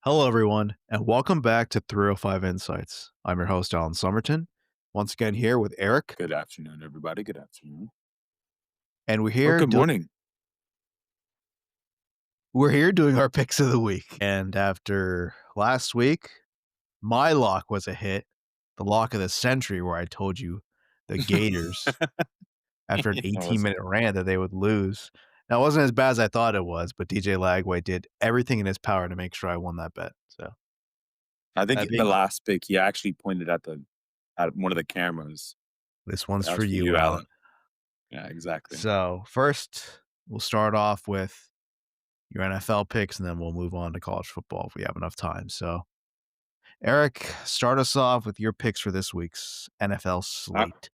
Hello, everyone, and welcome back to 305 Insights. I'm your host, Alan Somerton, once again here with Eric, Good afternoon, everybody. Good afternoon. and Or good morning. we're here doing our picks of the week. And after last week, my lock was a hit, the lock of the century, where I told you the Gators after an That was 18-minute rant that they would lose. Now, it wasn't as bad as I thought it was, but DJ Lagway did everything in his power to make sure I won that bet. So I think that the being, last pick, he actually pointed at one of the cameras. this one's That for was for you, you, Alan. Alan. Yeah, exactly. So first, we'll start off with your NFL picks, and then we'll move on to college football if we have enough time. So, Eric, start us off with your picks for this week's NFL Uh, slate.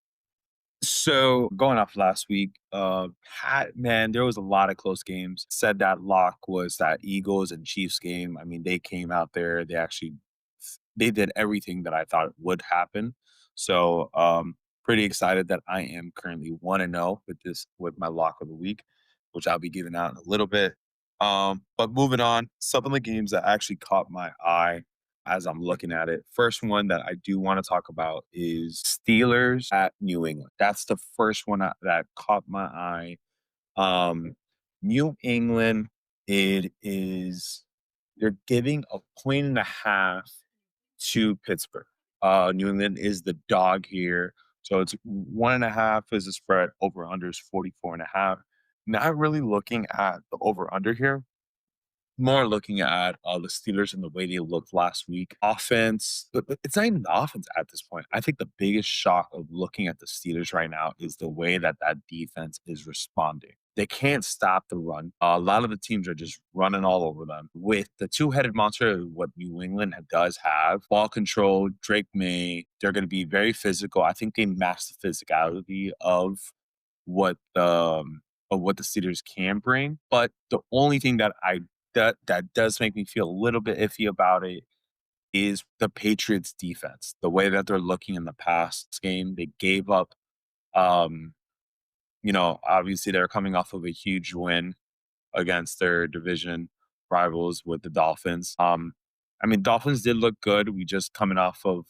so going off last week, man, there was a lot of close games. Said that lock was that Eagles and Chiefs game. I mean, they came out there. They did everything that I thought would happen. So pretty excited that I am currently 1-0 with my lock of the week, which I'll be giving out in a little bit. But moving on, some of the games that actually caught my eye as I'm looking at it. First one that I do want to talk about is Steelers at New England. That's the first one that caught my eye. Um, New England, it is they're giving a point and a half to Pittsburgh. New England is the dog here. So it's 1.5 is the spread. Over under is 44.5. Not really looking at the over under here, more looking at the Steelers and the way they looked last week. Offense, but it's not even the offense at this point. I think the biggest shock of looking at the Steelers right now is the way that defense is responding. They can't stop the run. A lot of the teams are just running all over them. With the two-headed monster, what New England does have, ball control, Drake May, they're going to be very physical. I think they match the physicality what the what the Steelers can bring. But the only thing that does make me feel a little bit iffy about it is the Patriots defense. The way that they're looking in the past game, they gave up um, obviously they're coming off of a huge win against their division rivals with the Dolphins. I mean, Dolphins did look good. We just coming off of,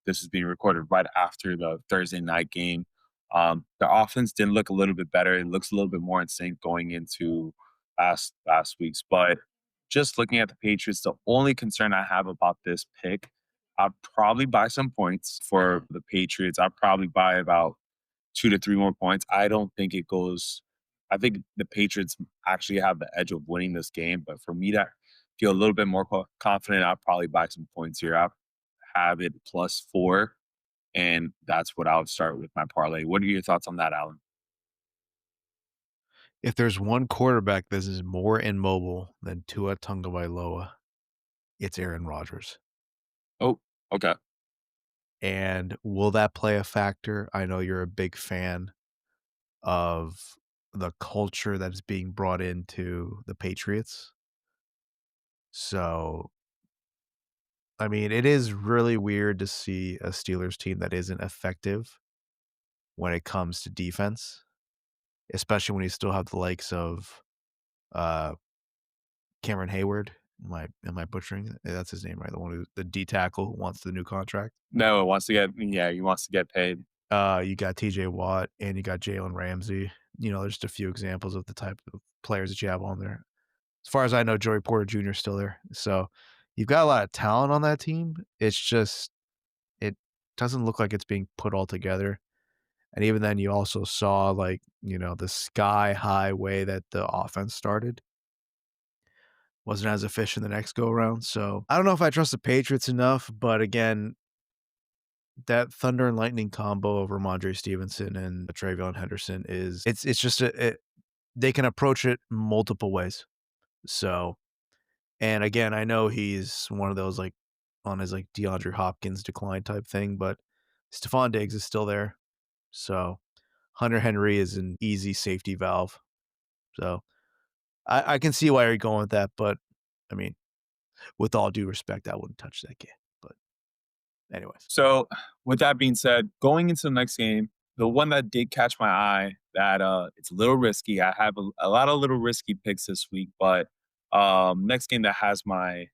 this is being recorded right after the Thursday night game. The offense did look a little bit better. It looks a little bit more in sync going into last week's. But just looking at the Patriots, the only concern I have about this pick, I'll probably buy some points for the Patriots. I'll probably buy about 2 to 3 more points. I don't think it goes. I think the Patriots actually have the edge of winning this game. But for me to feel a little bit more confident, I'll probably buy some points here. I'll have it +4, and that's what I would start with my parlay. What are your thoughts on that, Alan? If there's one quarterback that is more immobile than Tua Tagovailoa, it's Aaron Rodgers. Oh, okay. And will that play a factor? I know you're a big fan of the culture that is being brought into the Patriots. So, I mean, it is really weird to see a Steelers team that isn't effective when it comes to defense, especially when you still have the likes of uh, Cameron Hayward. Am I butchering it? That's his name, right? The one who the D tackle who wants the new contract. No, it wants to get he wants to get paid. You got TJ Watt and you got Jalen Ramsey. There's just a few examples of the type of players that you have on there. As far as I know, Joey Porter Jr. is still there. So you've got a lot of talent on that team. It's just it doesn't look like it's being put all together. And even then, you also saw the sky high way that the offense started wasn't as efficient the next go around. So I don't know if I trust the Patriots enough, but again, that thunder and lightning combo of Ramondre Stevenson and Travion Henderson it's just they can approach it multiple ways. So, and again, I know he's one of those on his DeAndre Hopkins decline type thing, but Stephon Diggs is still there. So Hunter Henry is an easy safety valve. So I can see why you're going with that, but I mean, with all due respect, I wouldn't touch that kid. But anyways, So, with that being said, going into the next game, the one that did catch my eye that it's a little risky. I have a lot of little risky picks this week, but next game that has my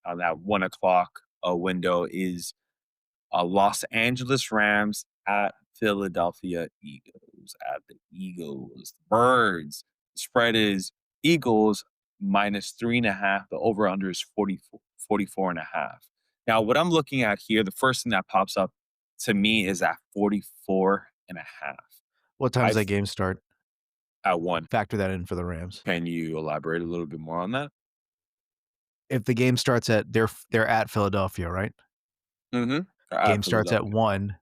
on that 1 o'clock window is Los Angeles Rams at Philadelphia Eagles. At the Eagles, Birds. Spread is Eagles minus 3.5. The over under is 44.5. Now, what I'm looking at here, the first thing that pops up to me is at 44.5. What time's I that th- game start? at one. Factor that in for the Rams. Can you elaborate a little bit more on that? If the game starts at they're at Philadelphia, right? Mm-hmm. At Game starts at Philadelphia. 1,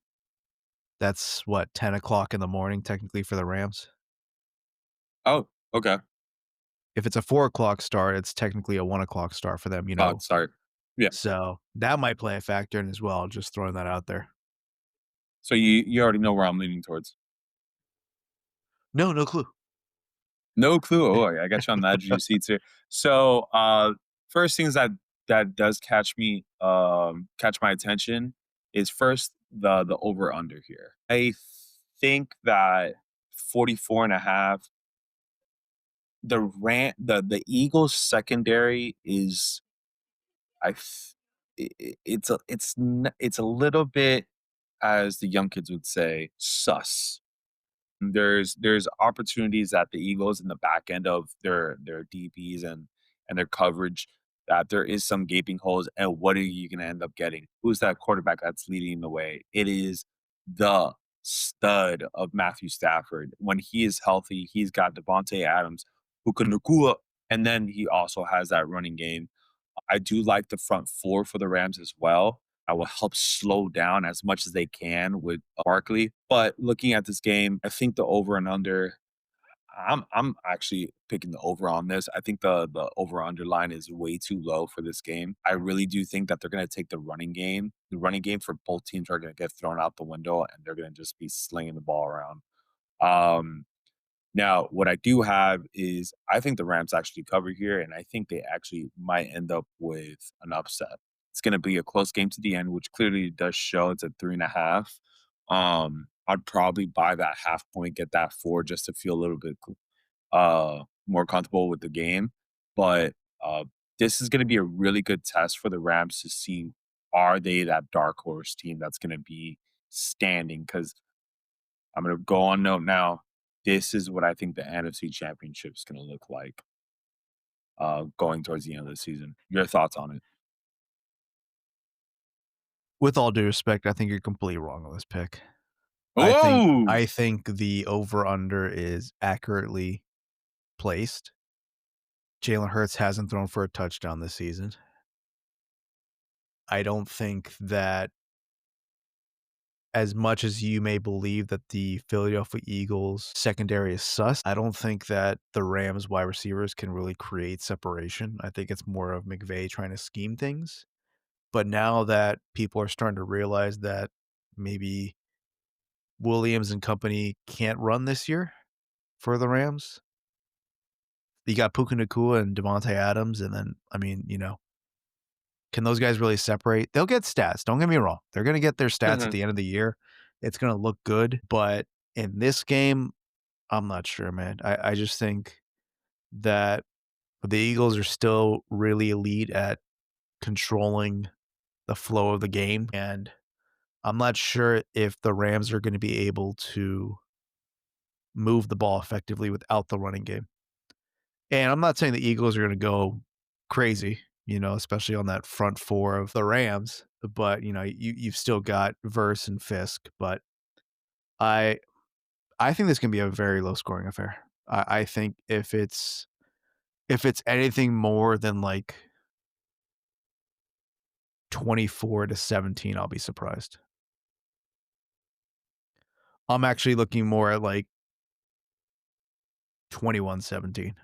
that's what, 10 o'clock in the morning technically for the Rams? Oh, okay. If it's a 4 o'clock start, it's technically a 1 o'clock start for them, you Clock know? start. Yeah. So, that might play a factor in as well, just throwing that out there. So you already know where I'm leaning towards. No, no clue. No clue. Oh, I got you on that juicy too. So, first things that does catch my attention is first the over under here. I think that 44.5. The Eagles secondary is I th- it's a little bit, as the young kids would say, sus. There's opportunities that the Eagles in the back end of their DBs and their coverage, that there is some gaping holes, and what are you gonna end up getting? Who's that quarterback that's leading the way? It is the stud of Matthew Stafford. When he is healthy, he's got Devontae Adams, who can Nakua, and then he also has that running game. I do like the front four for the Rams as well. I will help slow down as much as they can with Barkley. But looking at this game, I think the over and under. I'm actually picking the over on this. I think the over under line is way too low for this game. I really do think that they're going to take the running game. The running game for both teams are going to get thrown out the window, and they're going to just be slinging the ball around. Um, Now, what I do have is I think the Rams actually cover here, and I think they actually might end up with an upset. It's going to be a close game to the end, which clearly does show it's at 3.5. I'd probably buy that half point, get that 4 just to feel a little bit more comfortable with the game. But this is going to be a really good test for the Rams to see, are they that dark horse team that's going to be standing? Because I'm gonna go on note now. This is what I think the NFC Championship is gonna look like, going towards the end of the season. Your thoughts on it? With all due respect, I think you're completely wrong on this pick. I think Oh, I think the over/under is accurately placed. Jalen Hurts hasn't thrown for a touchdown this season. I don't think that, as much as you may believe that the Philadelphia Eagles secondary is sus, I don't think that the Rams wide receivers can really create separation. I think it's more of McVay trying to scheme things. But now that people are starting to realize that maybe Williams and company can't run this year for the Rams, you got Puka Nacua and Devontae Adams, and then, I mean, can those guys really separate? They'll get stats, don't get me wrong. They're gonna get their stats at mhm, the end of the year. It's gonna look good, but in this game, I'm not sure, man. I just think that the Eagles are still really elite at controlling the flow of the game, and I'm not sure if the Rams are gonna be able to move the ball effectively without the running game. And I'm not saying the Eagles are gonna go crazy, especially on that front four of the Rams, but, you've still got Verse and Fisk, but I I think this can be a very low scoring affair. I think if it's anything more than, like, 24-17, I'll be surprised. I'm actually looking more at, like, 21-17.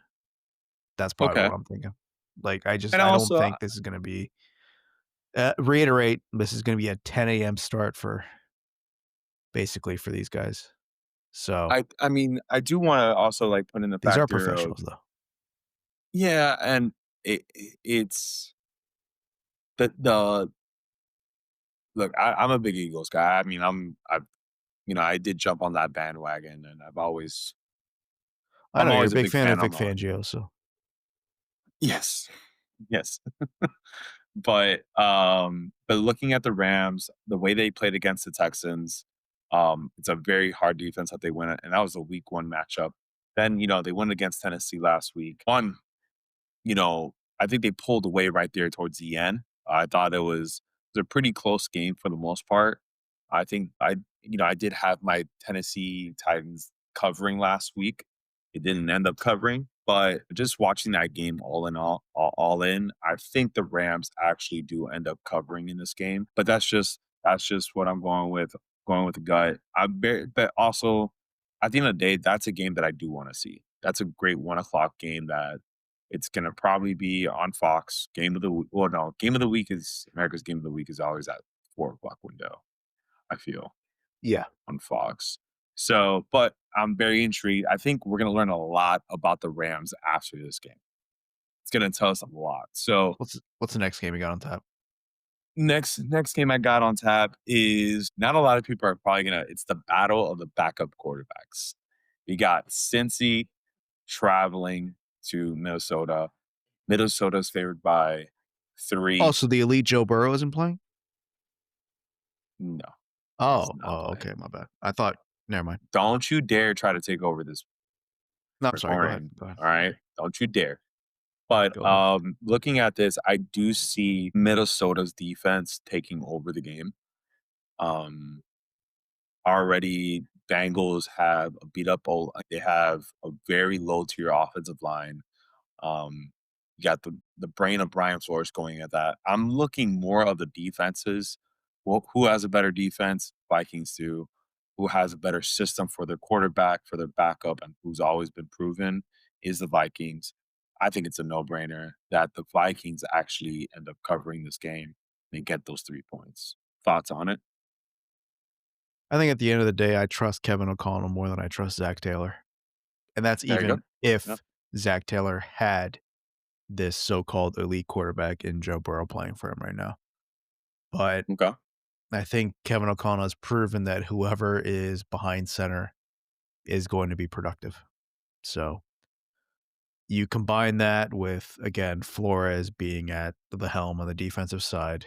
That's probably okay. what I'm thinking. Like, And I don't also, think this is gonna be reiterate, this is gonna be a 10 a.m. start for basically for these guys. So, I mean, I do wanna also, like, put in the these are factor of, professionals, though. yeah, and it's the look, I'm a big Eagles guy. I mean, I did jump on that bandwagon, and I I'm know you're a always a big big fan of fan Vic on the Fangio, so yes. Yes. but looking at the Rams, the way they played against the Texans, it's a very hard defense that they win it, and that was a week 1 matchup. Then, they went against Tennessee last week. I think they pulled away right there towards the end. I thought it was a pretty close game for the most part. I think I did have my Tennessee Titans covering last week. It didn't end up covering, but just watching that game all in all in, I think the Rams actually do end up covering in this game. But that's just what I'm going with the gut. But also at the end of the day, that's a game that I do want to see. That's a great 1 o'clock game that it's gonna probably be on Fox. Game of the week. Well, no, game of the week is America's game of the week is always at 4 o'clock window. I feel Yeah. on Fox. So, but I'm very intrigued. I think we're gonna learn a lot about the Rams after this game. It's gonna tell us a lot. So What's the next game you got on tap? next game I got on tap is not a lot of people are probably gonna. It's the battle of the backup quarterbacks. You got Cincy traveling to Minnesota. Minnesota's favored by Oh, 3. so the elite Joe Burrow isn't playing? No, he's Oh, not oh, playing. okay, my bad. I thought never mind. Don't you dare try to take over this No, I'm sorry, go ahead, recording, go ahead. all right? Don't you dare. But, Go ahead. looking at this, I do see Minnesota's defense taking over the game. Um, Already Bengals have a beat up old they have a very low tier offensive line. Um, you got the brain of Brian Flores going at that. I'm looking more of the defenses. Well, who has a better defense? Vikings do. Who has a better system for their quarterback, for their backup, and who's always been proven is the Vikings. I think it's a no-brainer that the Vikings actually end up covering this game and get those 3 points. Thoughts on it? I think at the end of the day, I trust Kevin O'Connell more than I trust Zach Taylor, and that's There you go. even Yep. if Zach Taylor had this so-called elite quarterback in Joe Burrow playing for him right now. But Okay. I think Kevin O'Connell has proven that whoever is behind center is going to be productive. So you combine that with, again, Flores being at the helm on the defensive side.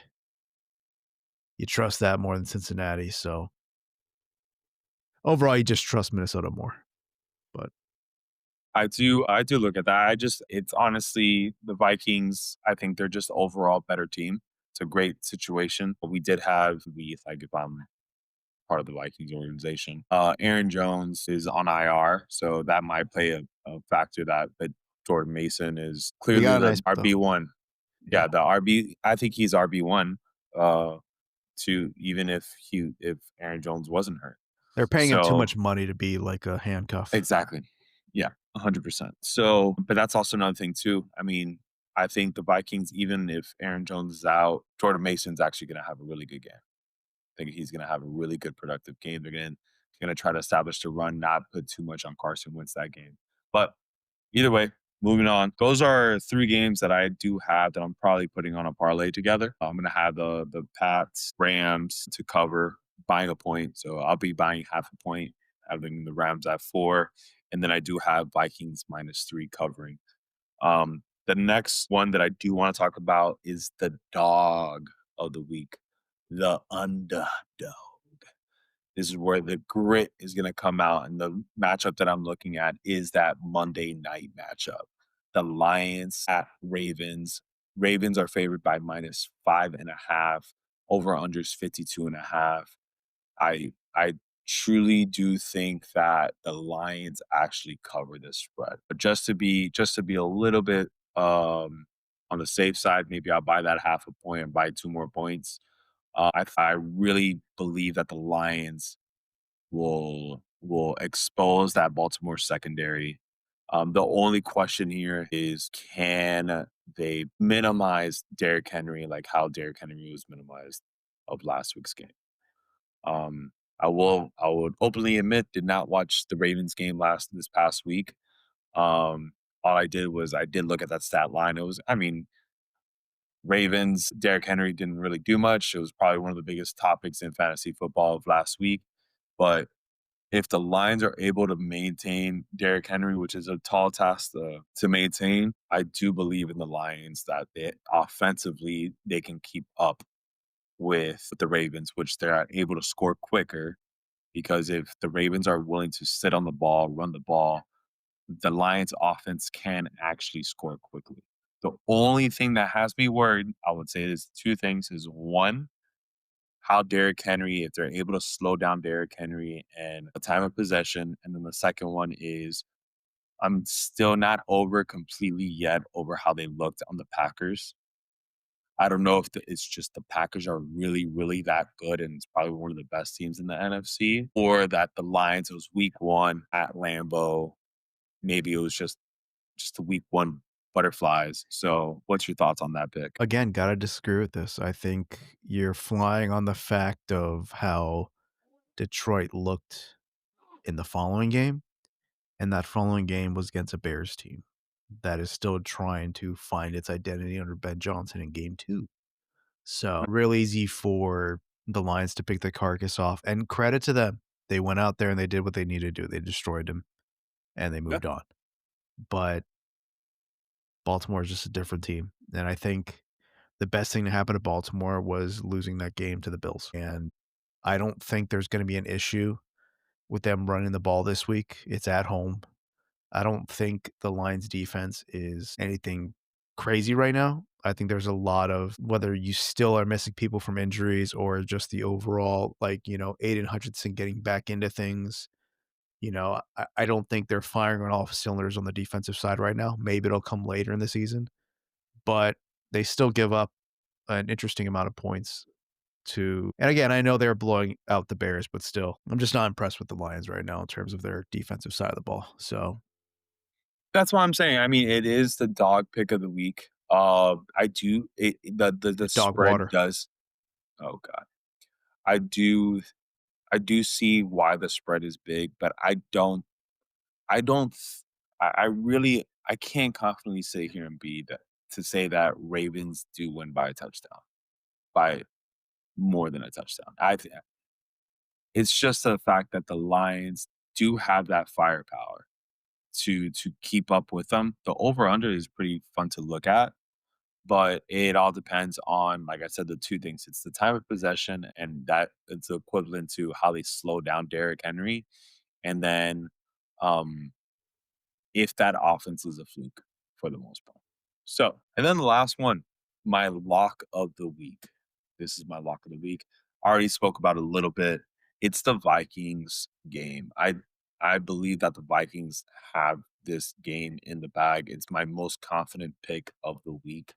You trust that more than Cincinnati. So overall, you just trust Minnesota more. But I do look at that. It's honestly the Vikings, I think they're just overall better team. It's a great situation. But we did have like if I'm part of the Vikings organization, Aaron Jones is on IR, so that might play a factor that Jordan Mason is they clearly got a the nice though. RB1. Yeah. Yeah, the RB I think he's RB1 uh to even if Aaron Jones wasn't hurt. They're paying him too So much money to be like a handcuff. exactly. Yeah, 100%. So, but that's also another thing too. I mean, I think the Vikings, even if Aaron Jones is out, Jordan Mason's actually going to have a really good game. I think he's going to have a really good productive game. They're going to try to establish the run, not put too much on Carson Wentz that game. But either way, moving on. Those are 3 games that I do have that I'm probably putting on a parlay together. I'm gonna have the Pats, Rams to cover, buying a point. So I'll be buying half a point, having the Rams at 4. And then I do have Vikings -3 covering. The next one that I do want to talk about is the dog of the week, the underdog. This is where the grit is gonna come out, and the matchup that I'm looking at is that Monday night matchup. The Lions at Ravens. Ravens are favored by -5.5. Over/unders 52.5. I truly do think that the Lions actually cover this spread. But just to be a little bit, on the safe side, maybe I'll buy that half a point and buy 2 more points. I really believe that the Lions will expose that Baltimore secondary. The only question here is can they minimize Derrick Henry like how Derrick Henry was minimized of last week's game? Um, I would openly admit did not watch the Ravens game last this past week. All I did was I did look at that stat line. It was I mean Ravens, Derrick Henry didn't really do much. It was probably one of the biggest topics in fantasy football of last week. But If the Lions are able to maintain Derrick Henry, which is a tall task to maintain, I do believe in the Lions that they offensively they can keep up with the Ravens, which they're able to score quicker. Because if the Ravens are willing to sit on the ball, run the ball, the Lions offense can actually score quickly. The only thing that has me worried, I would say, is two things: is one, how Derrick Henry, if they're able to slow down Derrick Henry and the time of possession. And then the second one is I'm still not over completely yet over how they looked on the Packers. I don't know if it's just the Packers are really, really that good and it's probably one of the best teams in the NFC, or that the Lions, it was week one at Lambeau. Maybe it was just the week one butterflies. So what's your thoughts on that pick? Again, gotta disagree with this. I think you're flying on the fact of how Detroit looked in the following game, and that following game was against a Bears team that is still trying to find its identity under Ben Johnson in game 2. So, real easy for the Lions to pick the carcass off, and credit to them. They went out there and they did what they needed to do. They destroyed him and they Yeah. moved on. But Baltimore is just a different team, and I think the best thing to happen to Baltimore was losing that game to the Bills, and I don't think there's gonna be an issue with them running the ball this week. It's at home. I don't think the Lions defense is anything crazy right now. I think there's a lot of whether you still are missing people from injuries or just the overall, like, Aiden Hutchinson getting back into things. I don't think they're firing on all cylinders on the defensive side right now. Maybe it'll come later in the season, but they still give up an interesting amount of points to and again, I know they're blowing out the Bears, but still, I'm just not impressed with the Lions right now in terms of their defensive side of the ball. So, That's what I'm saying. I mean, it is the dog pick of the week. I do the dog spread water. does. Oh god, I do I do see why the spread is big, but I don't. I really I can't confidently sit here and be that to say that Ravens do win by a touchdown by more than a touchdown. It's just the fact that the Lions do have that firepower to keep up with them. The over under is pretty fun to look at. But it all depends on, like I said, the 2 things. It's the time of possession, and that it's equivalent to how they slow down Derrick Henry, and then, um, if that offense is a fluke for the most part. So, and then the last one, my lock of the week. This is my lock of the week. I already spoke about it a little bit. It's the Vikings game. I believe that the Vikings have this game in the bag. It's my most confident pick of the week.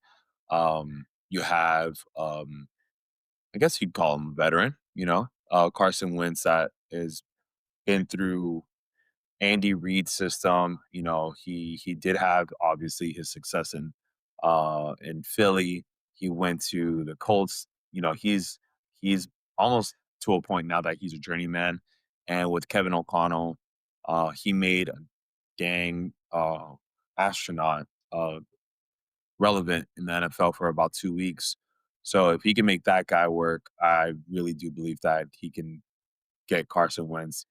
You have, I guess you'd call him a veteran, Carson Wentz that has been through Andy Reid's system. He did have obviously his success in Philly. He went to the Colts. He's almost to a point now that he's a journeyman. And with Kevin O'Connell, he made a dang astronaut relevant in the NFL for about 2 weeks. So if he can make that guy work, I really do believe that he can get Carson Wentz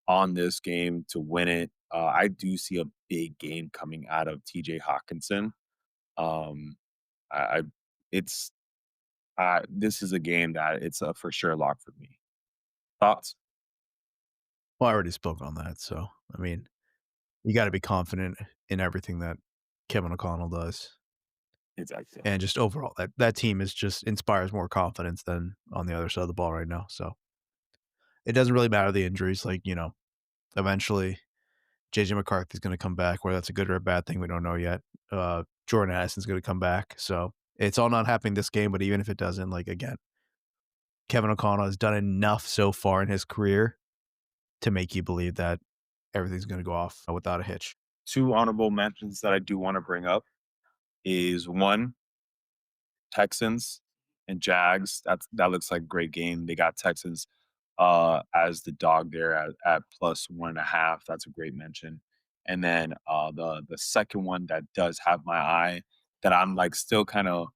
on this game to win it. I do see a big game coming out of TJ Hawkinson. Um, I it's this is a game that it's a for sure lock for me. Thoughts? Well, I already spoke on that, so, I mean, you gotta be confident in everything that Kevin O'Connell does, Exactly. and just overall, that team is just inspires more confidence than on the other side of the ball right now, so, it doesn't really matter the injuries, like, eventually, JJ McCarthy's gonna come back, whether that's a good or a bad thing, we don't know yet. Jordan Addison's gonna come back, so, it's all not happening this game, but even if it doesn't, like, again, Kevin O'Connell has done enough so far in his career to make you believe that everything's gonna go off without a hitch. Two honorable mentions that I do want to bring up is one, Texans and Jags. That looks like a great game. They got Texans as the dog there at plus 1.5. That's a great mention. And then the second one that does have my eye that I'm like still kind of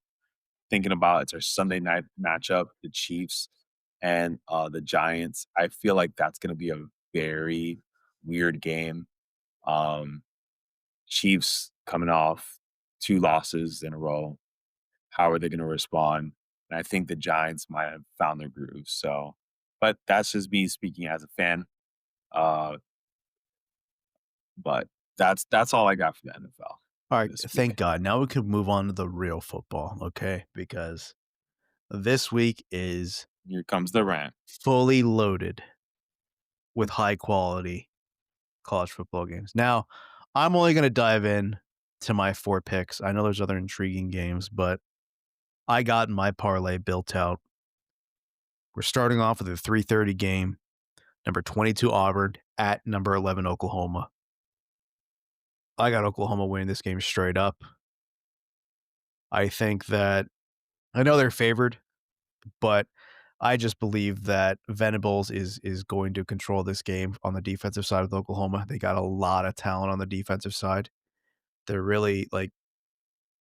thinking about, it's our Sunday night matchup, the Chiefs and the Giants. I feel like that's going to be a very weird game. Um, Chiefs coming off 2 losses in a row. How are they gonna respond? And I think the Giants might have found their groove, so but that's just me speaking as a fan, uh, but that's all I got for the NFL All right, this week. thank God. Now we can move on to the real football, okay? Because this week is Here comes the rant. fully loaded with high quality college football games. Now, I'm only going to dive in to my 4 picks. I know there's other intriguing games, but I got my parlay built out. We're starting off with a 3:30 game, number 22 Auburn at number 11 Oklahoma. I got Oklahoma winning this game straight up. I think that I know they're favored, but I just believe that Venables is going to control this game on the defensive side with Oklahoma. They got a lot of talent on the defensive side. They're really like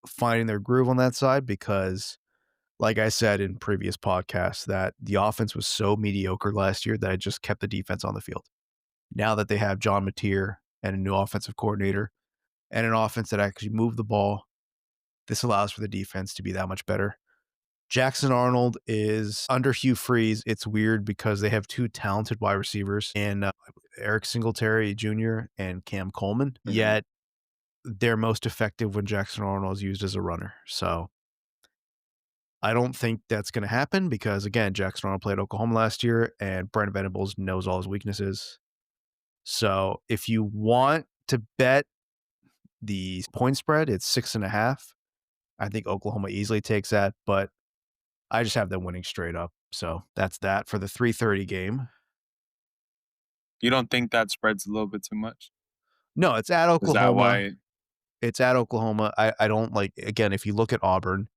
finding their groove on that side because, like I said in previous podcasts, that the offense was so mediocre last year that it just kept the defense on the field. Now that they have John Mateer and a new offensive coordinator and an offense that actually moved the ball, this allows for the defense to be that much better. Jackson Arnold is under Hugh Freeze. It's weird because they have 2 talented wide receivers in Eric Singletary Jr. and Cam Coleman, Mhm. yet they're most effective when Jackson Arnold is used as a runner. So I don't think that's going to happen because, again, Jackson Arnold played Oklahoma last year and Brent Venables knows all his weaknesses. So if you want to bet the point spread, it's 6.5. I think Oklahoma easily takes that, but I just have them winning straight up. So that's that for the 3:30 game. You don't think that spreads a little bit too much? No, it's at Is that Oklahoma. why It's at Oklahoma. I don't like again, if you look at Auburn,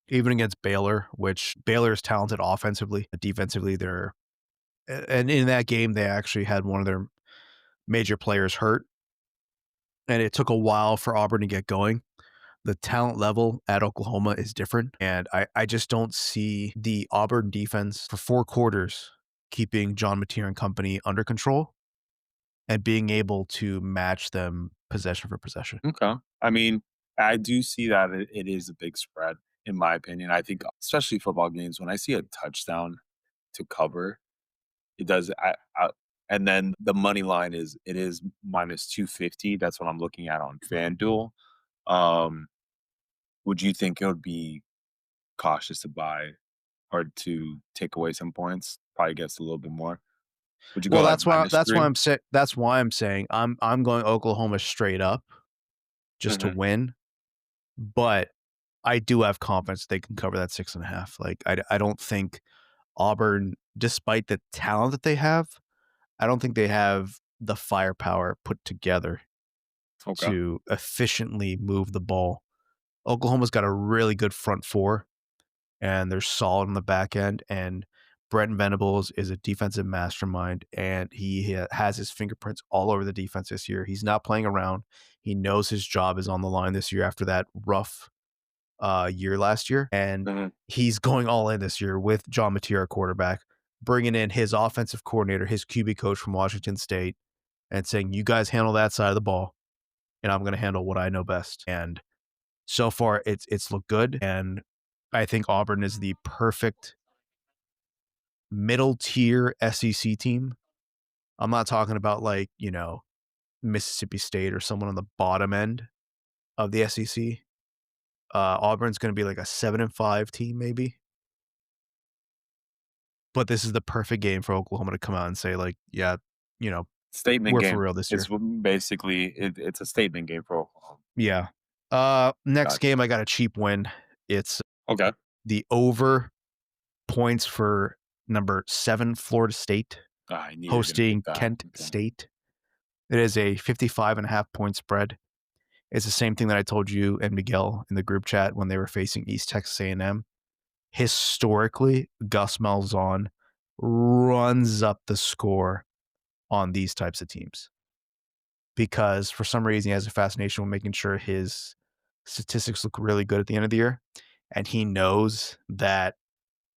even against Baylor, which Baylor is talented offensively, but defensively they're and in that game they actually had one of their major players hurt, and it took a while for Auburn to get going. The talent level at Oklahoma is different, and I just don't see the Auburn defense for 4 quarters keeping John Mateer and company under control and being able to match them possession for possession. okay. I mean, I do see that it is a big spread, in my opinion. I think especially football games, when I see a touchdown to cover, it does and then the money line is minus 250. That's what I'm looking at on FanDuel. Um, would you think it would be cautious to buy or to take away some points? Probably gets a little bit more. Would you go Well, like minus three? that's why I'm saying I'm going Oklahoma straight up just to Mhm. win, but I do have confidence they can cover that 6.5. Like I don't think Auburn, despite the talent that they have, I don't think they have the firepower put together Okay. to efficiently move the ball. Oklahoma's got a really good front four, and they're solid on the back end. And Brent Venables is a defensive mastermind, and he has his fingerprints all over the defense this year. He's not playing around. He knows his job is on the line this year after that rough year last year, and Mhm. he's going all in this year with John Mateer, quarterback, bringing in his offensive coordinator, his QB coach from Washington State, and saying, "You guys handle that side of the ball, and I'm going to handle what I know best." And so far, it's looked good, and I think Auburn is the perfect middle tier SEC team. I'm not talking about like Mississippi State or someone on the bottom end of the SEC. Auburn's going to be like a 7-5 team, maybe. But this is the perfect game for Oklahoma to come out and say, like, yeah, you know, Statement we're for game. real this It's year. basically it's a statement game for Oklahoma. Yeah. Next Gotcha. game, I got a cheap win. It's Okay. the over points for number 7 Florida State I knew you were gonna pick hosting that. Kent Okay. State. It is a 55.5 point spread. It's the same thing that I told you and Miguel in the group chat when they were facing East Texas A&M. Historically, Gus Malzahn runs up the score on these types of teams because for some reason he has a fascination with making sure his statistics look really good at the end of the year. And he knows that,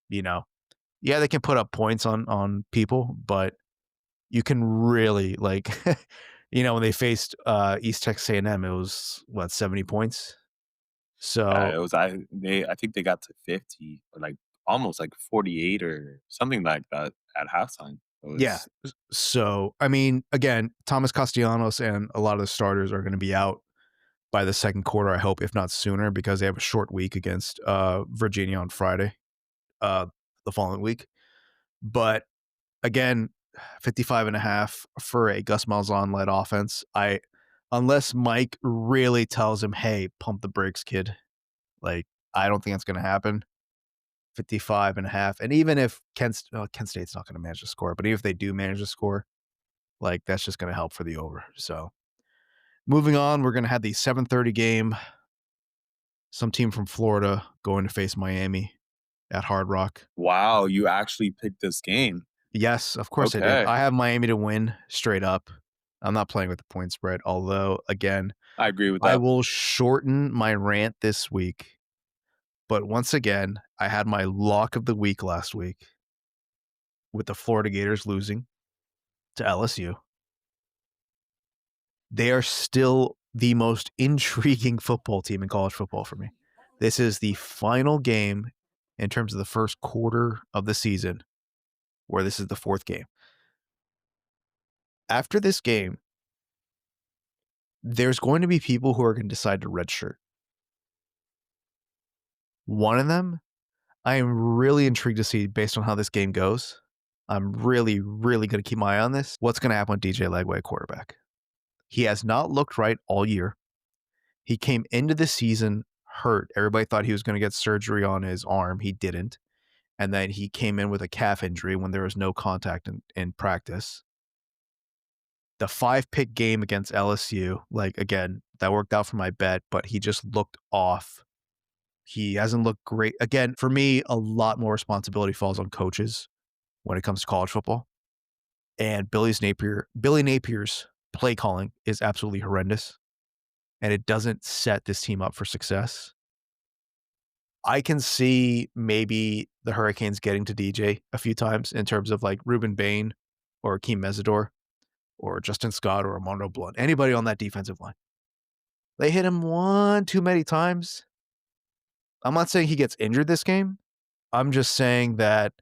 you know, yeah, they can put up points on people, but you can really like, when they faced East Texas A&M, it was what 70 points. Yeah, So it was I think they got to 50 or, like, almost, like, 48 or something like that at halftime. It yeah, was so I mean, again, Thomas Castellanos and a lot of the starters are going to be out by the second quarter. I hope, if not sooner, because they have a short week against Virginia on Friday, uh, the following week. But again, 55 and a half for a Gus Malzahn led offense. Unless Mike really tells him, "Hey, pump the brakes, kid." Like, I don't think that's going to happen. 55 and a half. And even if Kent State's not going to manage to score, but even if they do manage to score, like, that's just going to help for the over. So, moving on, we're going to have the 7:30 game. Some team from Florida going to face Miami at Hard Rock. wow, you actually picked this game. Yes, of course I did. Okay. I have Miami to win straight up. I'm not playing with the point spread, although, again, I agree with I that. will shorten my rant this week. But once again, I had my lock of the week last week with the Florida Gators losing to LSU. They are still the most intriguing football team in college football for me. This is the final game in terms of the first quarter of the season, where this is the fourth game. After this game, there's going to be people who are going to decide to redshirt. One of them, I am really intrigued to see based on how this game goes. I'm really, really going to keep my eye on this. What's going to happen with DJ Lagway quarterback? He has not looked right all year. He came into the season hurt. Everybody thought he was going to get surgery on his arm. He didn't. And then he came in with a calf injury when there was no contact in practice. The 5-pick game against LSU, like, again, that worked out for my bet, but he just looked off. He hasn't looked great. Again, for me, a lot more responsibility falls on coaches when it comes to college football. And Billy Napier's play calling is absolutely horrendous, and it doesn't set this team up for success. I can see maybe the Hurricanes getting to DJ a few times in terms of like Ruben Bain or Akeem Mesidor or Justin Scott or Armando Blunt, anybody on that defensive line. They hit him one too many times. I'm not saying he gets injured this game. I'm just saying that,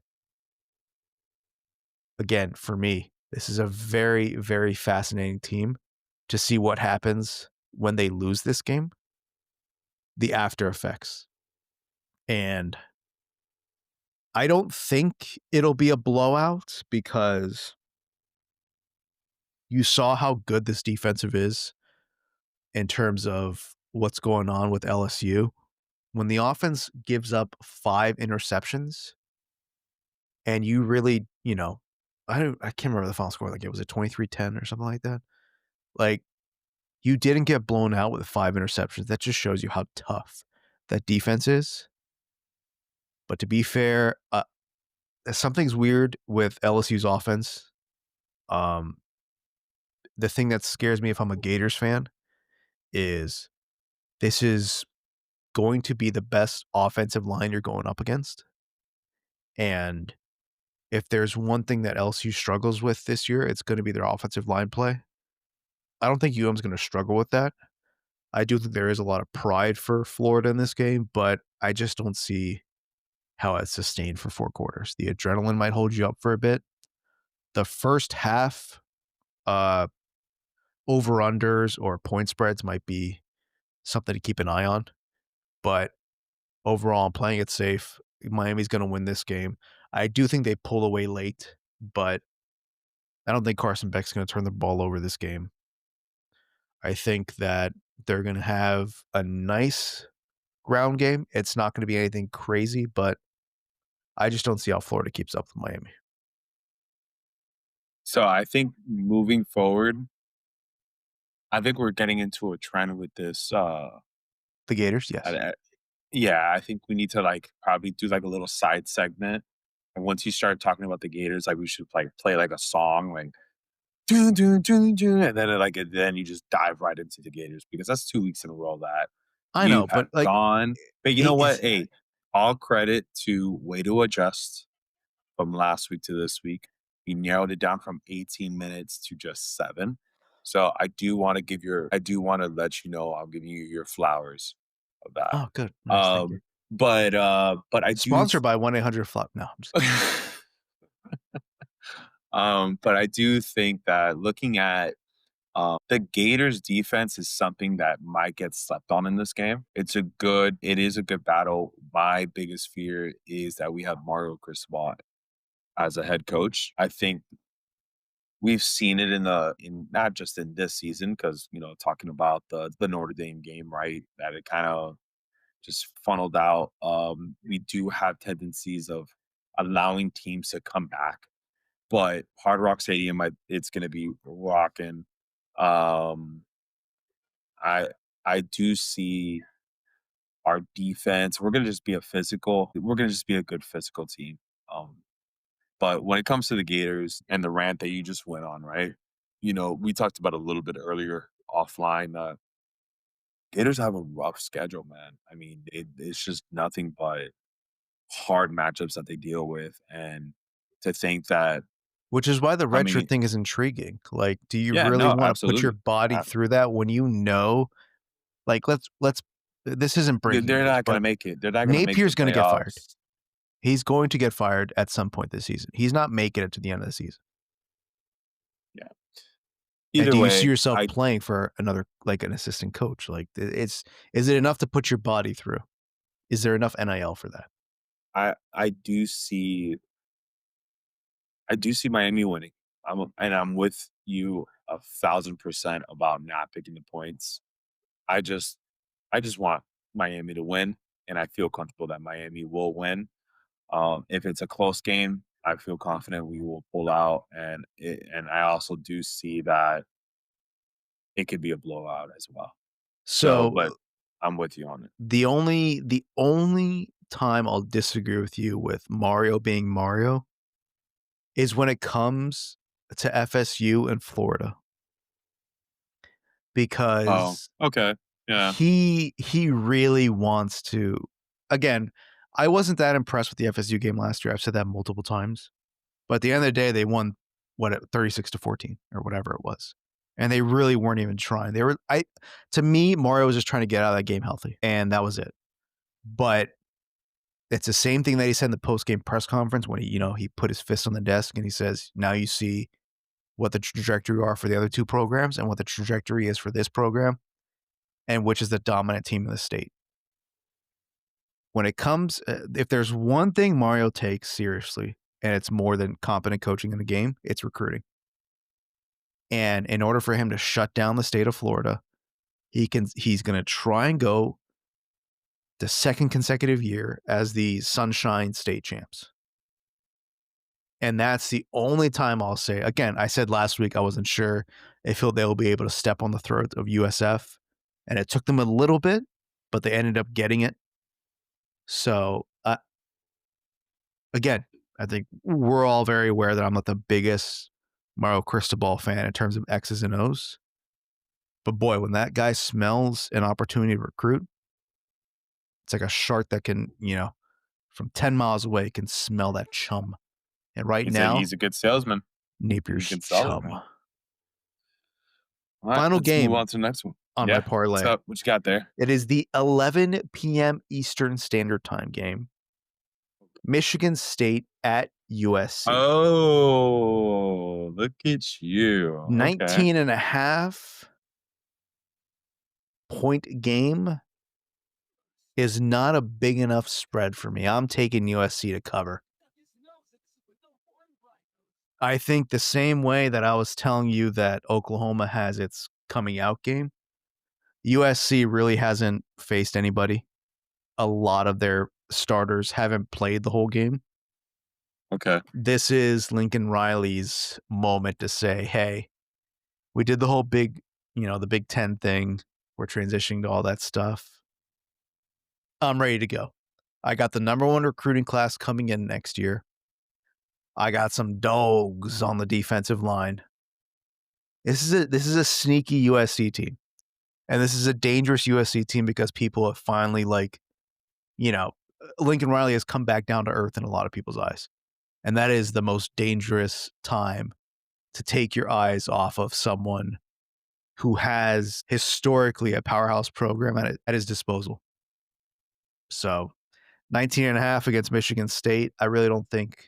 again, for me, this is a very, very fascinating team to see what happens when they lose this game, the after effects. And I don't think it'll be a blowout because you saw how good this defensive is in terms of what's going on with LSU. When the offense gives up 5 interceptions and you really, I can't remember the final score. Like, it was a 23-10 or something like that. Like, you didn't get blown out with 5 interceptions. That just shows you how tough that defense is. But to be fair, something's weird with LSU's offense. Um, the thing that scares me if I'm a Gators fan is this is going to be the best offensive line you're going up against. And if there's one thing that LSU struggles with this year, it's going to be their offensive line play. I don't think UM's going to struggle with that. I do think there is a lot of pride for Florida in this game, but I just don't see how it's sustained for 4 quarters. The adrenaline might hold you up for a bit. The first half, uh, over-unders or point spreads might be something to keep an eye on. But overall, I'm playing it safe. Miami's going to win this game. I do think they pull away late, but I don't think Carson Beck's going to turn the ball over this game. I think that they're going to have a nice ground game. It's not going to be anything crazy, but I just don't see how Florida keeps up with Miami. So I think moving forward, I think we're getting into a trend with this, The Gators, uh, yes. uh, yeah, I think we need to, like, probably do, like, a little side segment, and once you start talking about the Gators, like, we should, like, play, like, a song, like, "Dun, dun, dun, dun," and then you just dive right into the Gators because that's 2 weeks in a row that I you know, have but like, gone but you know what? it's Hey, all credit to way to adjust from last week to this week. We narrowed it down from 18 minutes to just 7. So I do wanna let you know I'm giving you your flowers of that. Oh, good. Nice. Thank you. Um, but I do Sponsored by 1-800-FLOP. No, I'm just kidding. but I do think that looking at the Gators defense is something that might get slept on in this game. It is a good battle. My biggest fear is that we have Mario Cristobal as a head coach. I think we've seen it in not just in this season, because talking about the Notre Dame game, right? That it kind of just funneled out. We do have tendencies of allowing teams to come back, but Hard Rock Stadium, it's going to be rocking. Um, I I do see our defense. We're going to just be a physical. We're going to just be a good physical team. Um, but when it comes to the Gators and the rant that you just went on, right? We talked about a little bit earlier offline. Gators have a rough schedule, man. I mean, it's just nothing but hard matchups that they deal with, and to think that Which is why the redshirt coming, thing is intriguing. Like, do you yeah, really no, wanna put your absolutely, body through that when you know like, let's this isn't breaking they're news, not gonna but make it. They're not gonna make the Napier's gonna get fired. playoffs. He's going to get fired at some point this season. He's not making it to the end of the season. Yeah. And Either do you see way, yourself playing for another like, an assistant coach? Like, it's is it enough to put your body through? Is there enough NIL for that? I do see Miami winning. I'm with you 1,000% about not picking the points. I just I just want Miami to win, and I feel comfortable that Miami will win. If it's a close game, I feel confident we will pull out, and I also do see that it could be a blowout as well. So, So, but I'm with you on it. the only time I'll disagree with you with Mario being Mario is when it comes to FSU and Florida Oh, because okay. Yeah. he really wants to again, I wasn't that impressed with the FSU game last year. I've said that multiple times. But at the end of the day, they won 36-14 or whatever it was. And they really weren't even trying. They were I to me, Mario was just trying to get out of that game healthy, and that was it. But it's the same thing that he said in the post-game press conference when he put his fist on the desk and he says, "Now you see what the trajectory are for the other two programs and what the trajectory is for this program and which is the dominant team in the state." When it comes if there's one thing Mario takes seriously, and it's more than competent coaching in the game, it's recruiting. And in order for him to shut down the state of Florida, he's going to try and go the second consecutive year as the Sunshine State champs. And that's the only time I'll say. Again, I said last week I wasn't sure if they'll be able to step on the throat of USF, and it took them a little bit, but they ended up getting it. So again, I think we're all very aware that I'm not the biggest Mario Cristobal fan in terms of X's and O's. But boy, when that guy smells an opportunity to recruit, it's like a shark that can, from 10 miles away can smell that chum. And right now, He's a good salesman. He Napier's can sell it, chum. man. All right, Final let's move game on to the next one. on my Yeah. What's parlay. up? What you got there? It is the 11 p.m. Eastern Standard Time game. Michigan State at USC. Oh, look at you. Okay. 19 and a half point game is not a big enough spread for me. I'm taking USC to cover. I think the same way that I was telling you that Oklahoma has its coming out game, USC really hasn't faced anybody. A lot of their starters haven't played the whole game. Okay. This is Lincoln Riley's moment to say, hey, we did the whole the Big Ten thing. We're transitioning to all that stuff. I'm ready to go. I got the number one recruiting class coming in next year. I got some dogs on the defensive line. This is a sneaky USC team. And this is a dangerous USC team because people have finally Lincoln Riley has come back down to earth in a lot of people's eyes. and that is the most dangerous time to take your eyes off of someone who has historically a powerhouse program at his disposal. So 19 and a half against Michigan State. I really don't think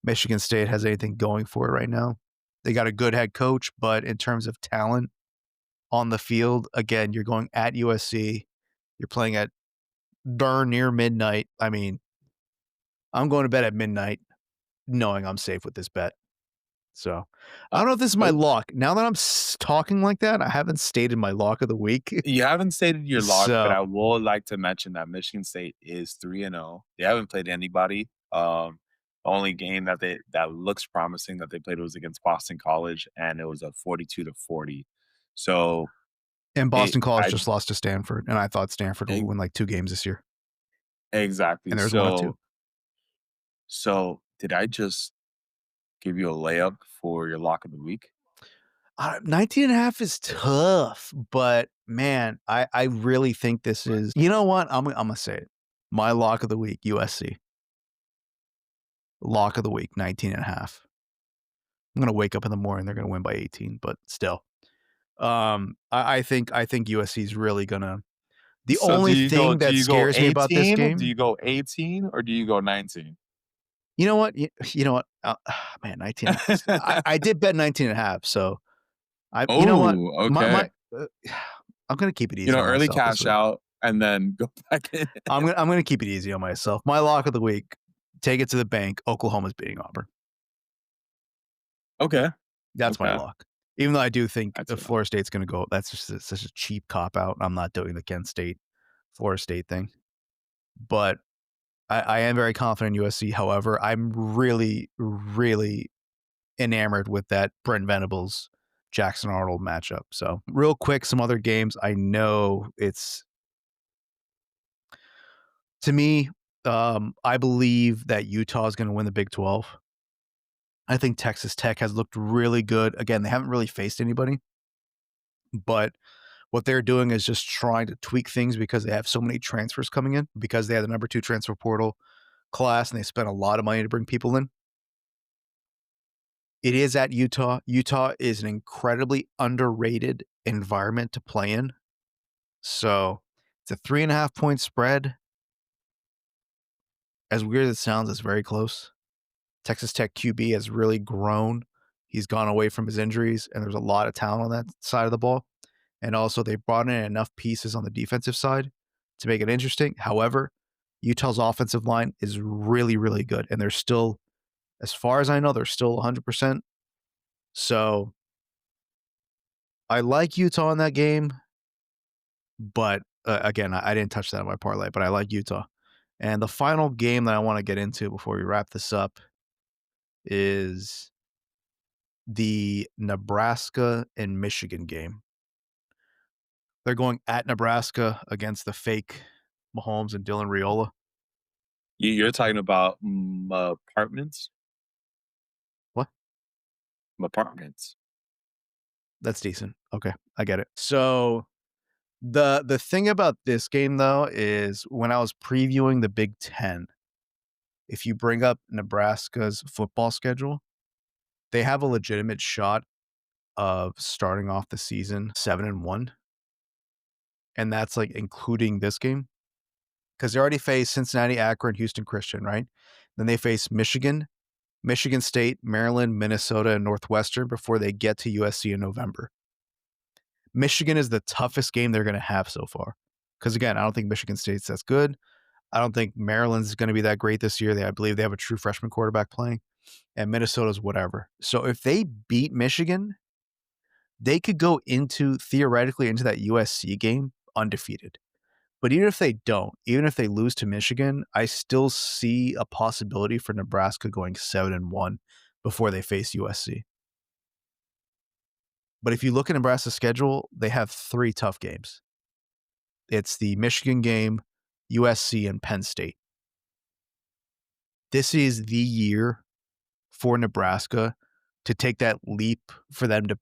Michigan State has anything going for it right now. They got a good head coach, but in terms of talent on the field, again, you're going at USC. You're playing at darn near midnight. I mean, I'm going to bed at midnight knowing I'm safe with this bet. So I Uh, don't know if this is my oh, lock. Now that I'm talking like that, I haven't stated my lock of the week. you haven't stated your lock, but So I would like to mention that Michigan State is 3-0. They haven't played anybody. The only game that looks promising that they played was against Boston College, and it was a 42-40. So and it Boston College I just lost to Stanford, and I thought Stanford would e- win like 2 games this year, exactly. and there's 1 of 2. So did I just give you a layup for your lock of the week? 19 and a half is tough, but man, I really think this is you know what? Imma say it. My lock of the week, USC. Lock of the week, 19 and a half. I'm gonna wake up in the morning, they're gonna win by 18, but still. I think USC is really gonna the So only thing do that you go scares me about this 18? Do game you go 18 or do you go 19? you know what? You know what? Man, 19 I did bet 19 and a half, so you know what? Oh, okay. My I'm gonna keep it easy on Early myself this cash week. out and then go back in. I'm gonna keep it easy on myself. My lock of the week, take it to the bank. Oklahoma's beating Auburn. Okay, That's my okay. lock. Even though I do think That's enough. Florida State's gonna go, that's just such a cheap cop out. I'm not doing the Kent State, Florida State thing. But I am very confident in USC. However, I'm really, really enamored with that Brent Venables Jackson Arnold matchup. So real quick, some other games. I know it's to me. I believe that Utah is going to win the Big 12. I think Texas Tech has looked really good. Again, they haven't really faced anybody, but what they're doing is just trying to tweak things because they have so many transfers coming in because they had the number 2 transfer portal class and they spent a lot of money to bring people in. It is at Utah. Utah is an incredibly underrated environment to play in. So it's a 3.5 point spread. As weird as it sounds, it's very close. Texas Tech QB has really grown. He's gone away from his injuries, and there's a lot of talent on that side of the ball. And also, they brought in enough pieces on the defensive side to make it interesting. However, Utah's offensive line is really, really good. And they're still, as far as I know, they're still 100%. So I like Utah in that game, but again, I didn't touch that in my parlay, but I like Utah. And the final game that I want to get into before we wrap this up is the Nebraska and Michigan game. They're going at Nebraska against the fake Mahomes and Dylan Raiola. You're talking about apartments? What? Apartments. That's decent. Okay, I get it. So the thing about this game though is when I was previewing the Big 10, if you bring up Nebraska's football schedule, they have a legitimate shot of starting off the season 7-1, and that's like including this game because they already face Cincinnati, Akron, Houston Christian, right? Then they face Michigan, Michigan State, Maryland, Minnesota, and Northwestern before they get to USC in November. Michigan is the toughest game they're going to have so far. Because again, I don't think Michigan State's that's good. I don't think Maryland's going to be that great this year. I believe they have a true freshman quarterback playing, and Minnesota's whatever. So if they beat Michigan, they could go theoretically into that USC game undefeated. But even if they don't, even if they lose to Michigan, I still see a possibility for Nebraska going 7-1 before they face USC. But if you look at Nebraska's schedule, they have 3 tough games. It's the Michigan game, USC, and Penn State. This is the year for Nebraska to take that leap for them to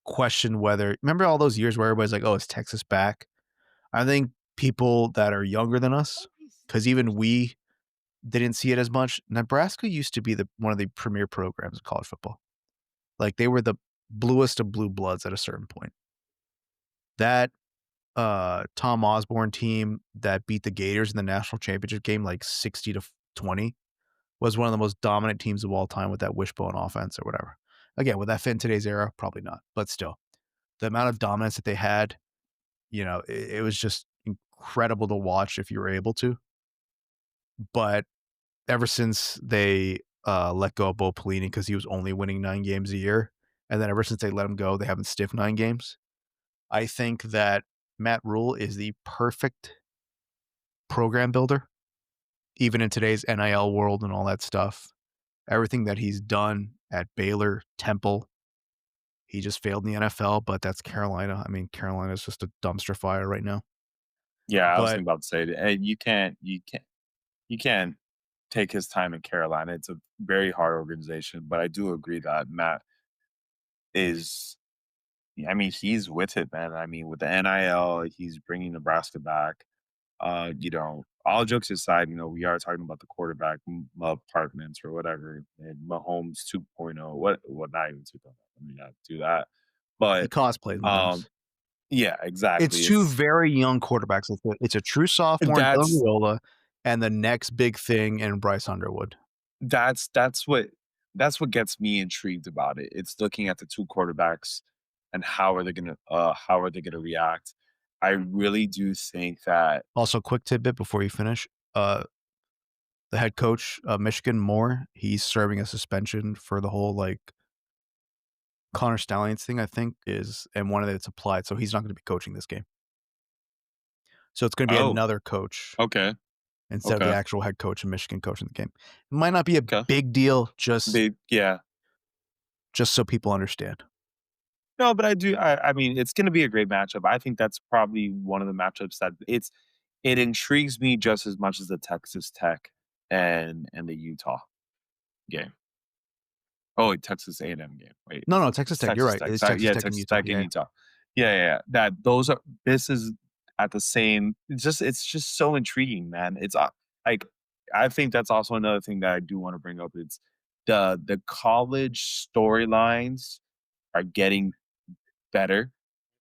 question whether remember all those years where everybody's like, "Oh, is Texas back?" I think people that are younger than us, because even we they didn't see it as much. Nebraska used to be the one of the premier programs of college football. Like, they were the bluest of blue bloods at a certain point. That, Tom Osborne team that beat the Gators in the national championship game, like, 60 to 20 was one of the most dominant teams of all time with that wishbone offense or whatever. Again, would that fit in today's era? Probably not, but still, the amount of dominance that they had, it was just incredible to watch if you were able to. But ever since they, let go of Bo Pelini because he was only winning 9 games a year, and then ever since they let him go, they haven't stiffed 9 games. I think that Matt Rule is the perfect program builder, even in today's NIL world and all that stuff. Everything that he's done at Baylor, Temple, he just failed in the NFL, but that's Carolina. I mean, Carolina's just a dumpster fire right now. Yeah, I was But about to say, you can't take his time in Carolina. It's a very hard organization, but I do agree that Matt is. I mean, he's with it, man. I mean, with the NIL, he's bringing Nebraska back. All jokes aside, we are talking about the quarterback apartments or whatever, and Mahomes 2.0. What? Not even 2.0. Let me not do that. he But cosplayed them um, things. yeah, It's exactly. 2 very young quarterbacks. It's a true sophomore in Dylan That's Raiola and the next big thing in Bryce Underwood. that's what gets me intrigued about it. It's looking at the two quarterbacks and how are they gonna react. I really do think that. Also, quick tidbit before you finish, uh, the head coach of Michigan, Moore, he's serving a suspension for the whole, like, Connor Stallions thing, I think, is and one of it's applied, so he's not gonna be coaching this game. So it's gonna be Oh, another coach okay, instead of the okay, actual head coach of Michigan coaching the game. It might not be a okay. big deal, just Yeah. just so people understand. No, but I mean, it's gonna be a great matchup. I think that's probably one of the matchups that it intrigues me just as much as the Texas Tech and the Utah game. Oh, wait, Texas A&M game. Wait, No, no, Texas it's Tech, you're Texas right. Tech. It's Texas Yeah, Tech and Texas Utah, Tech yeah, and yeah. Utah. Yeah, yeah, yeah. That those are this is at the same. It's just so intriguing, man. Like I think that's also another thing that I do want to bring up. It's the college storylines are getting better.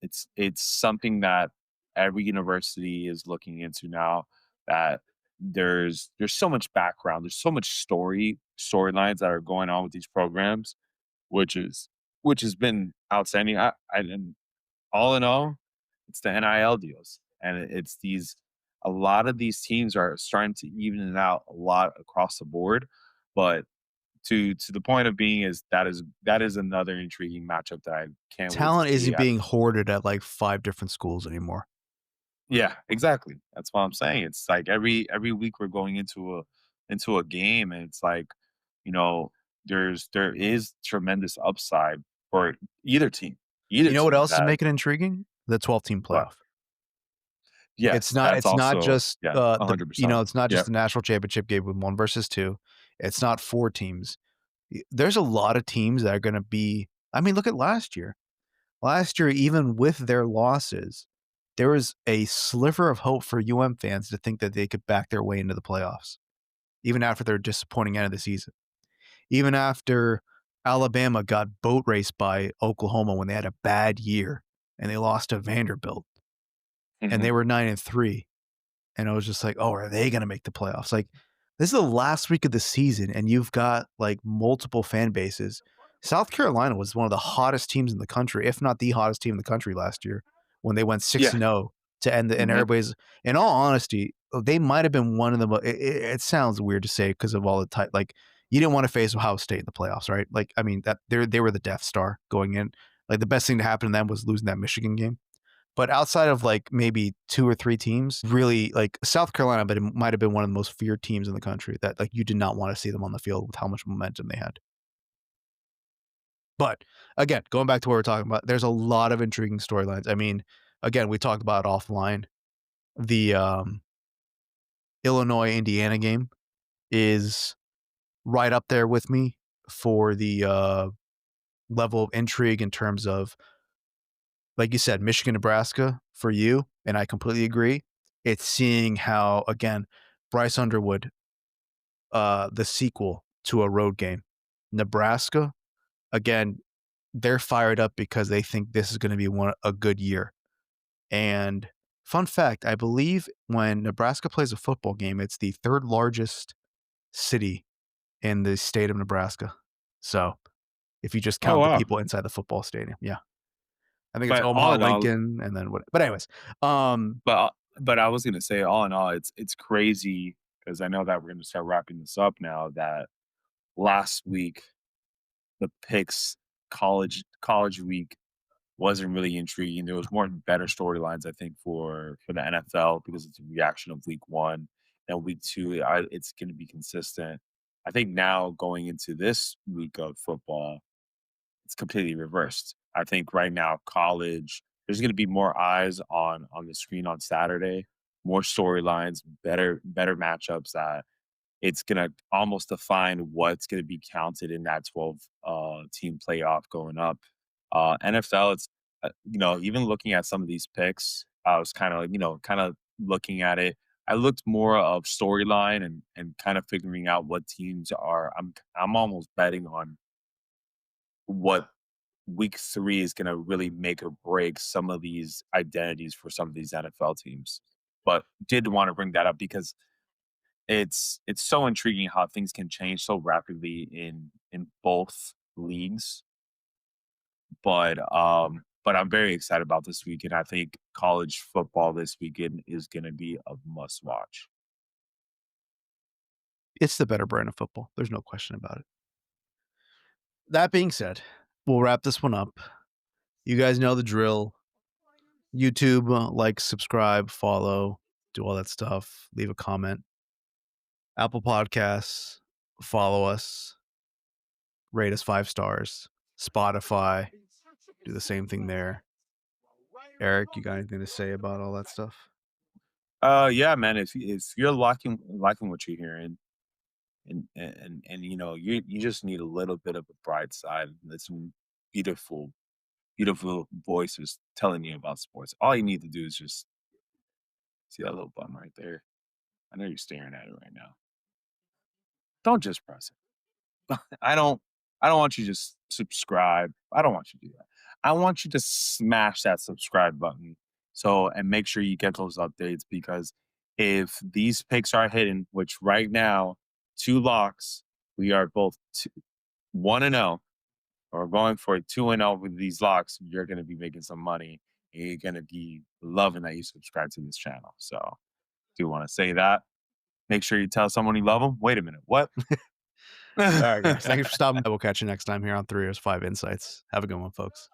It's something that every university is looking into now. That there's so much background. There's so much storylines that are going on with these programs which is which has been outstanding. And all in all, it's the NIL deals, and it's these. A lot of these teams are starting to even it out a lot across the board, but to the point of being that is another intriguing matchup that I can't wait to Talent see. isn't being hoarded at, like, 5 different schools anymore. Yeah, exactly. That's what I'm saying. It's like every week we're going into a game, and it's like, you know, there is tremendous upside for either team. Either You know what team else is that making it intriguing? The 12-team what? playoff. It's Yes, not that's it's not also just, yeah, 100%. it's not just Yep. the national championship game with 1 versus 2. It's not 4 teams. There's a lot of teams that are gonna be I mean, look at last year. Last year, even with their losses, there was a sliver of hope for UM fans to think that they could back their way into the playoffs, even after their disappointing end of the season. Even after Alabama got boat raced by Oklahoma when they had a bad year and they lost to Vanderbilt and Mhm. they were 9-3. And I was just like, "Oh, are they gonna make the playoffs?" Like, this is the last week of the season, and you've got, like, multiple fan bases. South Carolina was one of the hottest teams in the country, if not the hottest team in the country last year when they went Yeah. 6-0 to end the and Mhm. everybody's in all honesty, they might have been one of the it sounds weird to say because of all the type like, you didn't wanna face Ohio State in the playoffs, right? Like, I mean, that they were the Death Star going in. Like, the best thing to happen to them was losing that Michigan game. But outside of, like, maybe 2 or 3 teams, really, like, South Carolina, but it might have been one of the most feared teams in the country that, like, you did not wanna see them on the field with how much momentum they had. But, again, going back to what we're talking about, there's a lot of intriguing storylines. I mean, again, we talked about offline. The, Illinois-Indiana game is right up there with me for the, level of intrigue in terms of, like you said, Michigan, Nebraska for you, and I completely agree. It's seeing how, again, Bryce Underwood the sequel to a road game. Nebraska, again, they're fired up because they think this is gonna be a good year. And fun fact, I believe when Nebraska plays a football game, it's the 3rd largest city in the state of Nebraska. So, if you just Oh count the wow. people inside the football stadium, yeah. I think it's But all Omaha, in all, Lincoln, and then what but anyways, but but I was gonna say, all in all, it's crazy because I know that we're gonna start wrapping this up now. That last week, the picks college week wasn't really intriguing. There was more better storylines, I think, for the NFL because it's a reaction of week one. And week two, it's going to be consistent. I think now going into this week of football, it's completely reversed. I think right now, college, there's going to be more eyes on the screen on Saturday, more storylines, better matchups that it's gonna almost define what's gonna be counted in that 12 team playoff going up. NFL, it's even looking at some of these picks, I was kind of like, kind of looking at it. I looked more of storyline and kind of figuring out what teams are. I'm almost betting on what week three is gonna really make or break some of these identities for some of these NFL teams. But did want to bring that up because it's so intriguing how things can change so rapidly in both leagues, but I'm very excited about this weekend. I think college football this weekend is gonna be a must watch. it's the better brand of football. There's no question about it. That being said, we'll wrap this one up. You guys know the drill. YouTube, like, subscribe, follow, do all that stuff, leave a comment. Apple Podcasts, follow us, rate us 5 stars. Spotify, do the same thing there. Eric, you got anything to say about all that stuff? Yeah, man, if you're liking what you're hearing and you just need a little bit of a bright side, and some beautiful, beautiful voices telling you about sports. All you need to do is just see that little button right there. I know you're staring at it right now. Don't just press it. I don't want you to just subscribe. I don't want you to do that. I want you to smash that subscribe button. So and make sure you get those updates because if these picks are hidden, which right now, 2 locks, we are both 1-0 or going for a 2-0 with these locks, you're gonna be making some money and you're gonna be loving that you subscribe to this channel. So do want to say that. Make sure you tell someone you love them. Wait a minute. What? Alright, guys. Thanks for stopping by. We'll catch you next time here on 3 Years 5 Insights. Have a good one, folks.